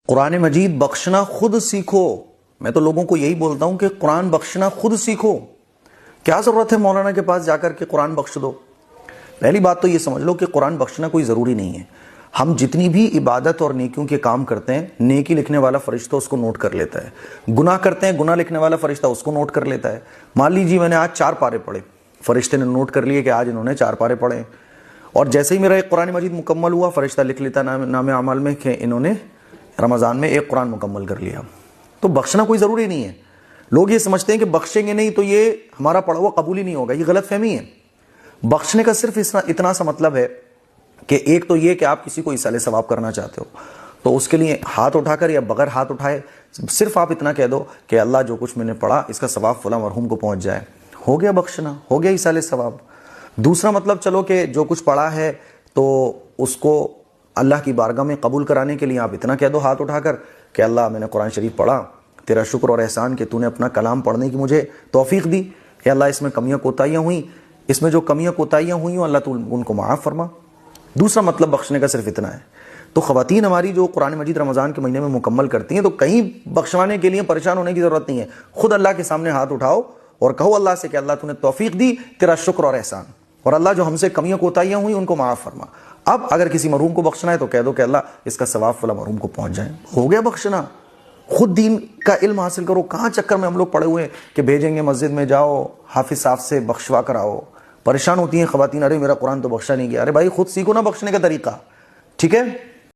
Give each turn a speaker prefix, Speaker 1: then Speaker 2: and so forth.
Speaker 1: قرآن مجید بخشنا خود سیکھو۔ میں تو لوگوں کو یہی بولتا ہوں کہ قرآن بخشنا خود سیکھو۔ کیا ضرورت ہے مولانا کے پاس جا کر کے قرآن بخش دو؟ پہلی بات تو یہ سمجھ لو کہ قرآن بخشنا کوئی ضروری نہیں ہے۔ ہم جتنی بھی عبادت اور نیکیوں کے کام کرتے ہیں، نیکی لکھنے والا فرشتہ اس کو نوٹ کر لیتا ہے۔ گناہ کرتے ہیں، گناہ لکھنے والا فرشتہ اس کو نوٹ کر لیتا ہے۔ مان لیجیے میں نے آج 4 پارے پڑھے، فرشتے نے نوٹ کر لیے کہ آج انہوں نے 4 پارے پڑھے، اور جیسے ہی میرا ایک قرآن مجید مکمل ہوا، فرشتہ لکھ لیتا نام اعمال میں کہ انہوں نے رمضان میں ایک قرآن مکمل کر لیا۔ تو بخشنا کوئی ضروری نہیں ہے۔ لوگ یہ سمجھتے ہیں کہ بخشیں گے نہیں تو یہ ہمارا پڑھا ہوا قبول ہی نہیں ہوگا، یہ غلط فہمی ہے۔ بخشنے کا صرف اتنا سا مطلب ہے کہ ایک تو یہ کہ آپ کسی کو ایصال ثواب کرنا چاہتے ہو تو اس کے لیے ہاتھ اٹھا کر یا بغیر ہاتھ اٹھائے صرف آپ اتنا کہہ دو کہ اللہ جو کچھ میں نے پڑھا اس کا ثواب فلاں مرحوم کو پہنچ جائے، ہو گیا بخشنا، ہو گیا ایصال ثواب۔ دوسرا مطلب چلو کہ جو کچھ پڑھا ہے تو اس کو اللہ کی بارگاہ میں قبول کرانے کے لیے آپ اتنا کہہ دو ہاتھ اٹھا کر کہ اللہ میں نے قرآن شریف پڑھا، تیرا شکر اور احسان کہ تو نے اپنا کلام پڑھنے کی مجھے توفیق دی، کہ اللہ اس میں کمیاں کوتاہیاں ہوئیں، اس میں جو کمیاں کوتاہیاں ہوئیں اللہ تو ان کو معاف فرما۔ دوسرا مطلب بخشنے کا صرف اتنا ہے۔ تو خواتین ہماری جو قرآن مجید رمضان کے مہینے میں مکمل کرتی ہیں تو کہیں بخشوانے کے لیے پریشان ہونے کی ضرورت نہیں ہے، خود اللہ کے سامنے ہاتھ اٹھاؤ اور کہو اللہ سے کہ اللہ تو نے توفیق دی، تیرا شکر اور احسان، اور اللہ جو ہم سے کمیاں کوتاہیاں ہوئیں ان کو معاف فرما۔ اب اگر کسی مرحوم کو بخشنا ہے تو کہہ دو کہ اللہ اس کا ثواب فلاں مرحوم کو پہنچ جائے، ہو گیا بخشنا۔ خود دین کا علم حاصل کرو۔ کہاں چکر میں ہم لوگ پڑے ہوئے ہیں کہ بھیجیں گے مسجد میں جاؤ حافظ صاحب سے بخشوا کر آؤ۔ پریشان ہوتی ہیں خواتین، ارے میرا قرآن تو بخشا نہیں گیا۔ ارے بھائی خود سیکھو نا بخشنے کا طریقہ، ٹھیک ہے؟